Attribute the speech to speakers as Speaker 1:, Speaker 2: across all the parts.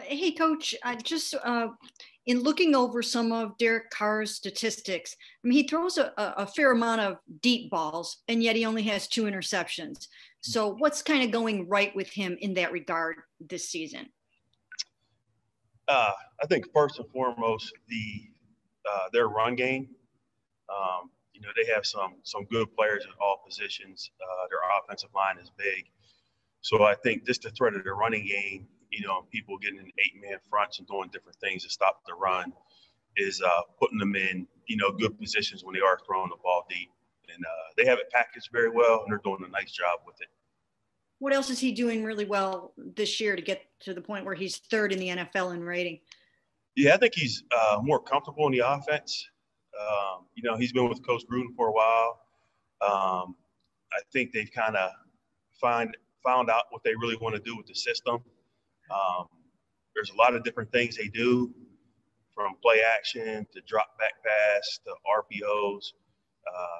Speaker 1: Hey, Coach, in looking over some of Derek Carr's statistics, I mean, he throws a fair amount of deep balls, and yet he only has 2 interceptions. So, what's kind of going right with him in that regard this season?
Speaker 2: I think first and foremost, their run game. They have some good players at all positions. Their offensive line is big. So I think just the threat of the running game, people getting in 8-man fronts and doing different things to stop the run is putting them in, good positions when they are throwing the ball deep. And they have it packaged very well, and they're doing a nice job with it.
Speaker 1: What else is he doing really well this year to get to the point where he's third in the NFL in rating?
Speaker 2: Yeah, I think he's more comfortable in the offense. He's been with Coach Gruden for a while. I think they've kind of found out what they really want to do with the system. There's a lot of different things they do, from play action to drop back pass to RPOs.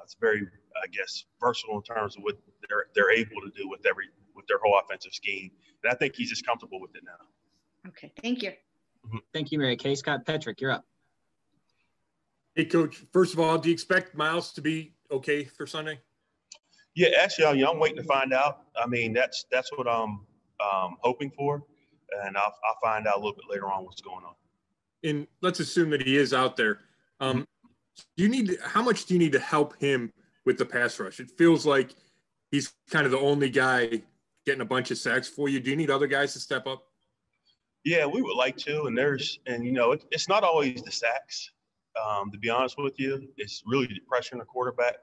Speaker 2: It's very, I guess, versatile in terms of what they're able to do with their whole offensive scheme. And I think he's just comfortable with it now.
Speaker 1: Okay, thank you.
Speaker 3: Mm-hmm. Thank you, Mary Kay. Scott Petrick, you're up.
Speaker 4: Hey, Coach. First of all, do you expect Myles to be okay for Sunday?
Speaker 2: Yeah, actually, I'm waiting to find out. I mean, that's what I'm hoping for, and I'll find out a little bit later on what's going on.
Speaker 4: And let's assume that he is out there. How much do you need to help him with the pass rush? It feels like he's kind of the only guy getting a bunch of sacks for you. Do you need other guys to step up?
Speaker 2: Yeah, we would like to, it's not always the sacks. To be honest with you, it's really the pressure on the quarterback,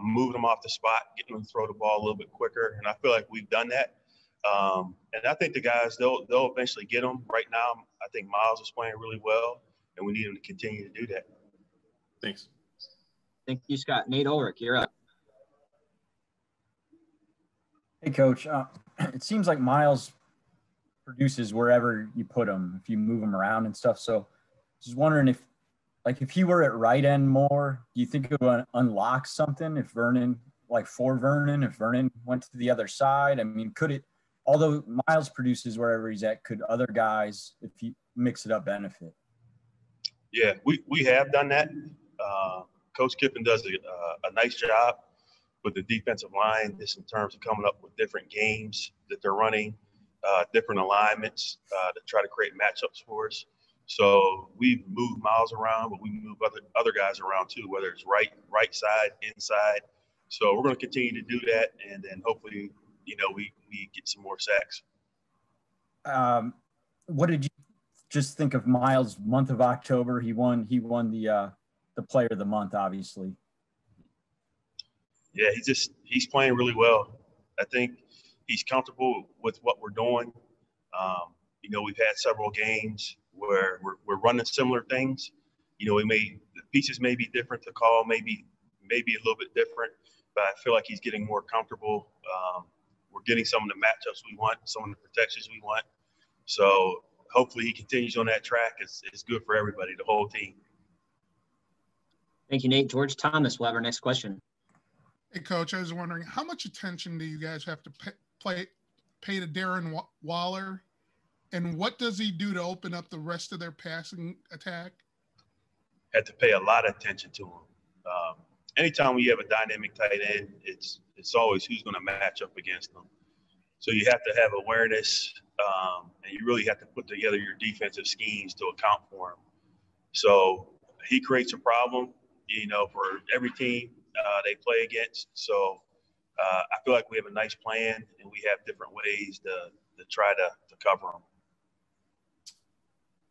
Speaker 2: moving them off the spot, getting them to throw the ball a little bit quicker, and I feel like we've done that. And I think the guys, they'll eventually get them. Right now, I think Myles is playing really well, and we need him to continue to do that.
Speaker 4: Thanks.
Speaker 3: Thank you, Scott. Nate Ulrich, you're up.
Speaker 5: Hey, Coach. It seems like Myles produces wherever you put him, if you move him around and stuff. So just wondering if he were at right end more, do you think it would unlock something if Vernon went to the other side? I mean, although Myles produces wherever he's at, could other guys, if you mix it up, benefit?
Speaker 2: Yeah, we have done that. Coach Kiffin does a nice job with the defensive line, just in terms of coming up with different games that they're running, different alignments to try to create matchups for us. So we've moved Myles around, but we move other guys around too, whether it's right side, inside. So we're going to continue to do that, and then hopefully, we get some more sacks.
Speaker 5: What did you just think of Myles' month of October? He won the Player of the Month, obviously.
Speaker 2: Yeah, he's playing really well. I think he's comfortable with what we're doing. We've had several games where we're running similar things. The pieces may be different, the call may be a little bit different, but I feel like he's getting more comfortable. We're getting some of the matchups we want, some of the protections we want. So hopefully he continues on that track. It's good for everybody, the whole team.
Speaker 3: Thank you, Nate. George Thomas will have our next question.
Speaker 6: Hey, Coach, I was wondering, how much attention do you guys have to pay to Darren Waller, and what does he do to open up the rest of their passing attack?
Speaker 2: Had to pay a lot of attention to him. Anytime we have a dynamic tight end, it's always who's going to match up against them. So you have to have awareness, and you really have to put together your defensive schemes to account for him. So he creates a problem, for every team they play against. So I feel like we have a nice plan, and we have different ways to try to cover them.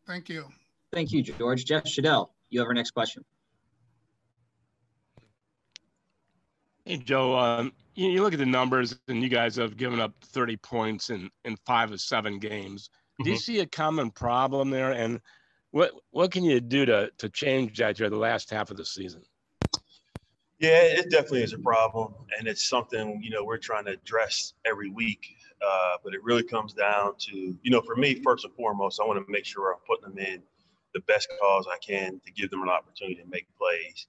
Speaker 6: Thank you.
Speaker 3: Thank you, George. Jeff Shadell, you have our next question.
Speaker 7: Hey, Joe, you look at the numbers, and you guys have given up 30 points in 5 of 7 games. Do you see a common problem there? And what can you do to change that here the last half of the season?
Speaker 2: Yeah, it definitely is a problem, and it's something, we're trying to address every week. But it really comes down to, for me, first and foremost, I want to make sure I'm putting them in the best cause I can to give them an opportunity to make plays.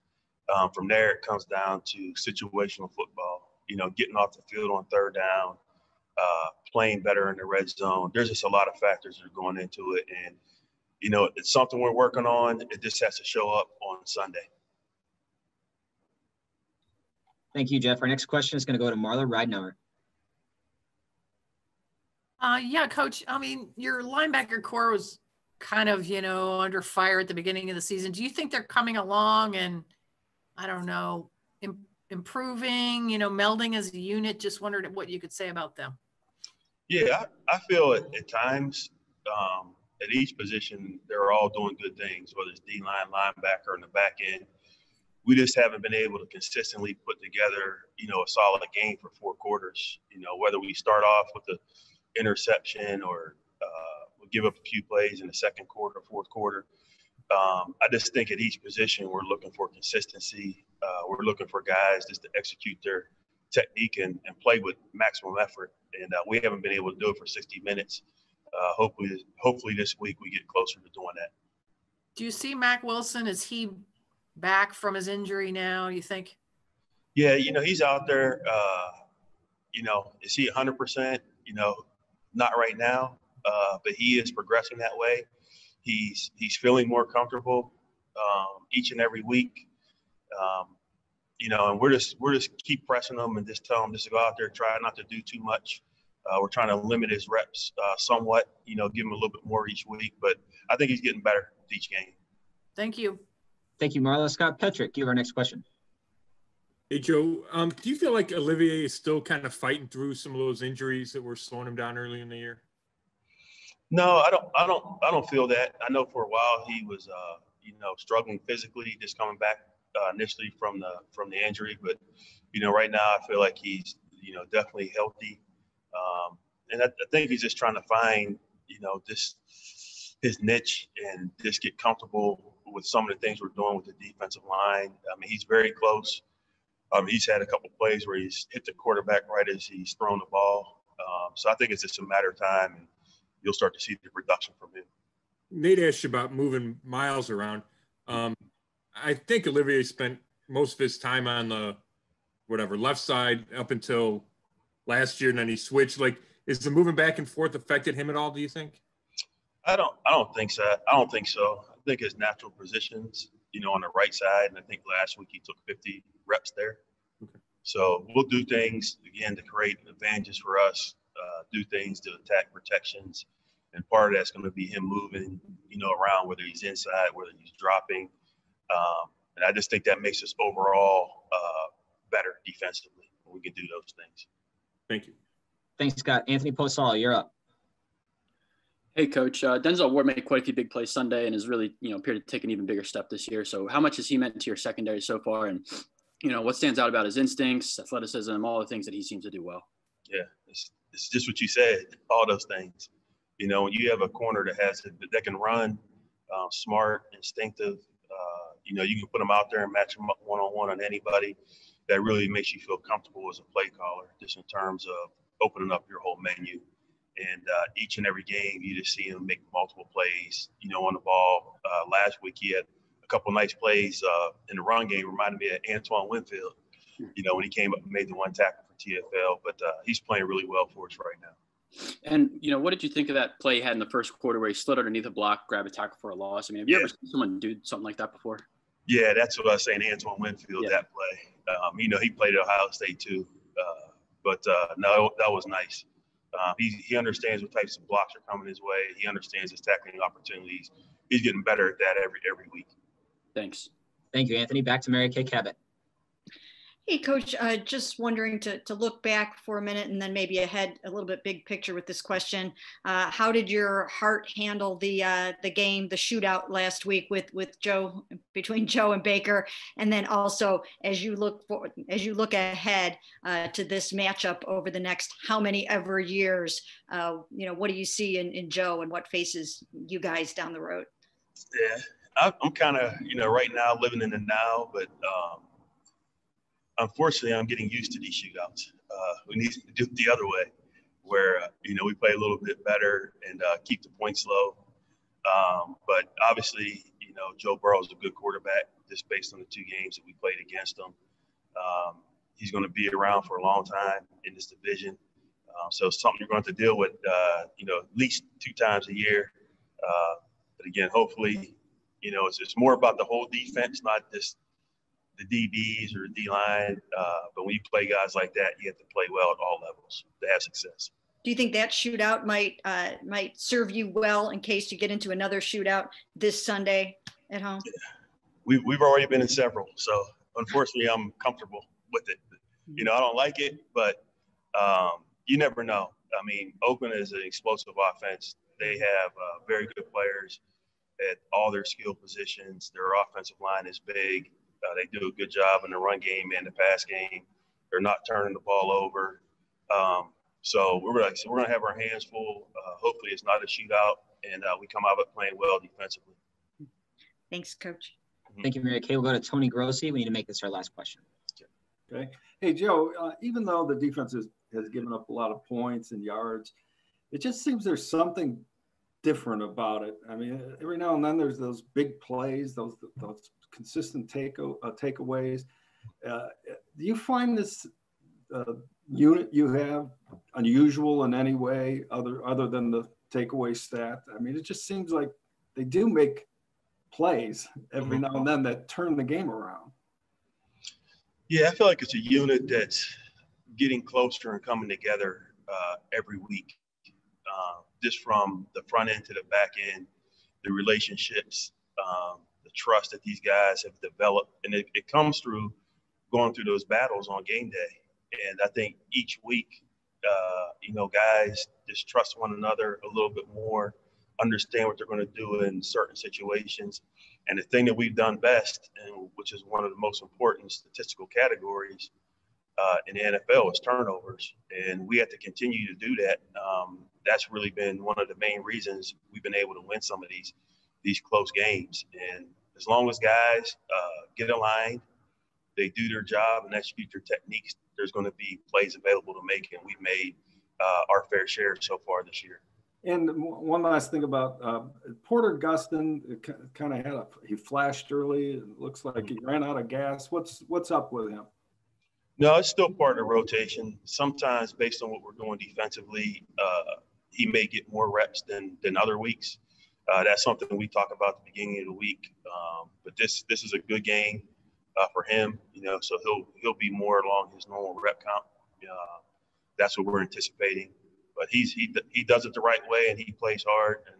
Speaker 2: From there, it comes down to situational football, getting off the field on third down, playing better in the red zone. There's just a lot of factors that are going into it. And, you know, it's something we're working on. It just has to show up on Sunday.
Speaker 3: Thank you, Jeff. Our next question is going to go to Marla Ridenour.
Speaker 8: Yeah, Coach. I mean, your linebacker core was kind of, under fire at the beginning of the season. Do you think they're coming along and, I don't know, improving, melding as a unit? Just wondered what you could say about them.
Speaker 2: Yeah, I feel at times at each position, they're all doing good things, whether it's D-line, linebacker, in the back end. We just haven't been able to consistently put together, a solid game for 4 quarters. Whether we start off with the interception or we give up a few plays in the second quarter, fourth quarter. I just think at each position we're looking for consistency. We're looking for guys just to execute their technique and play with maximum effort. And we haven't been able to do it for 60 minutes. Hopefully this week we get closer to doing that.
Speaker 8: Do you see Mac Wilson? Is he back from his injury now, you think?
Speaker 2: Yeah, he's out there. Is he 100%? Not right now, but he is progressing that way. He's feeling more comfortable each and every week. And we're just keep pressing him and just tell him just to go out there, try not to do too much. We're trying to limit his reps somewhat, give him a little bit more each week, but I think he's getting better each game.
Speaker 8: Thank you.
Speaker 3: Thank you, Marla. Scott Petrick, you have our next question.
Speaker 4: Hey, Joe, do you feel like Olivier is still kind of fighting through some of those injuries that were slowing him down early in the year?
Speaker 2: No, I don't feel that. I know for a while he was, struggling physically, just coming back initially from the injury. But, right now I feel like he's, definitely healthy. And I think he's just trying to find, just his niche and just get comfortable with some of the things we're doing with the defensive line. I mean, he's very close. He's had a couple plays where he's hit the quarterback right as he's thrown the ball. So I think it's just a matter of time, and you'll start to see the production from him.
Speaker 4: Nate asked you about moving Myles around. I think Olivier spent most of his time on the left side up until last year, and then he switched. Like, is the moving back and forth affected him at all, do you think?
Speaker 2: I don't think so. I think his natural positions, on the right side, and I think last week he took 50 reps there.
Speaker 4: Okay.
Speaker 2: So we'll do things, again, to create advantages for us, do things to attack protections. And part of that's going to be him moving, around, whether he's inside, whether he's dropping. And I just think that makes us overall better defensively when we can do those things.
Speaker 4: Thank you.
Speaker 3: Thanks, Scott. Anthony Posal, you're up.
Speaker 9: Hey, Coach. Denzel Ward made quite a few big plays Sunday and has really, appeared to take an even bigger step this year. So how much has he meant to your secondary so far? And, what stands out about his instincts, athleticism, all the things that he seems to do well?
Speaker 2: Yeah, it's just what you said, all those things. When you have a corner that can run, smart, instinctive, you can put them out there and match them up one-on-one on anybody. That really makes you feel comfortable as a play caller, just in terms of opening up your whole menu. And each and every game, you just see him make multiple plays, on the ball. Last week, he had a couple nice plays in the run game. Reminded me of Antoine Winfield, when he came up and made the one tackle for TFL. But he's playing really well for us right now.
Speaker 9: And, what did you think of that play he had in the first quarter where he slid underneath a block, grabbed a tackle for a loss? I mean, have you ever seen someone do something like that before?
Speaker 2: Yeah, that's what I was saying, Antoine Winfield, that play. He played at Ohio State too. But no, that was nice. He understands what types of blocks are coming his way. He understands his tackling opportunities. He's getting better at that every week.
Speaker 9: Thanks.
Speaker 3: Thank you, Anthony. Back to Mary Kay Cabot.
Speaker 1: Hey, Coach, just wondering to look back for a minute and then maybe ahead a little bit big picture with this question. How did your heart handle the game, the shootout last week between Joe and Baker? And then also as you look ahead to this matchup over the next how many ever years, what do you see in Joe and what faces you guys down the road?
Speaker 2: Yeah, I'm kind of, right now living in the now, but unfortunately, I'm getting used to these shootouts. We need to do it the other way, where, we play a little bit better and keep the points low. But obviously, Joe Burrow is a good quarterback just based on the 2 games that we played against him. He's going to be around for a long time in this division. So it's something you're going to have to deal with, at least 2 times a year. But again, hopefully, it's more about the whole defense, not just the DBs or the D-line. But when you play guys like that, you have to play well at all levels to have success.
Speaker 1: Do you think that shootout might serve you well in case you get into another shootout this Sunday at home?
Speaker 2: Yeah. We've already been in several, so unfortunately, I'm comfortable with it. I don't like it, but you never know. I mean, Oakland is an explosive offense. They have very good players at all their skill positions. Their offensive line is big. They do a good job in the run game and the pass game. They're not turning the ball over. So we're going to have our hands full. Hopefully it's not a shootout, and we come out of it playing well defensively.
Speaker 1: Thanks, Coach.
Speaker 3: Thank you, Mary Kay. We'll go to Tony Grossi. We need to make this our last question.
Speaker 10: Okay. Hey, Joe, even though the defense has given up a lot of points and yards, it just seems there's something different about it. I mean, every now and then there's those big plays, those consistent takeaways. Do you find this unit you have unusual in any way other than the takeaway stat? I mean, it just seems like they do make plays every now and then that turn the game around.
Speaker 2: Yeah, I feel like it's a unit that's getting closer and coming together every week, just from the front end to the back end, the relationships, the trust that these guys have developed. And it comes through going through those battles on game day. And I think each week, guys just trust one another a little bit more, understand what they're going to do in certain situations. And the thing that we've done best, and which is one of the most important statistical categories in the NFL, is turnovers. And we have to continue to do that. That's really been one of the main reasons we've been able to win some of these close games. And as long as guys get aligned, they do their job and execute their techniques, there's going to be plays available to make. And we've made our fair share so far this year.
Speaker 10: And one last thing about Porter Gustin, kind of he flashed early. It looks like he ran out of gas. What's up with him?
Speaker 2: No, it's still part of the rotation. Sometimes based on what we're doing defensively, he may get more reps than other weeks. That's something we talk about at the beginning of the week. But this is a good game for him, so he'll be more along his normal rep count. That's what we're anticipating. But he does it the right way, and he plays hard. And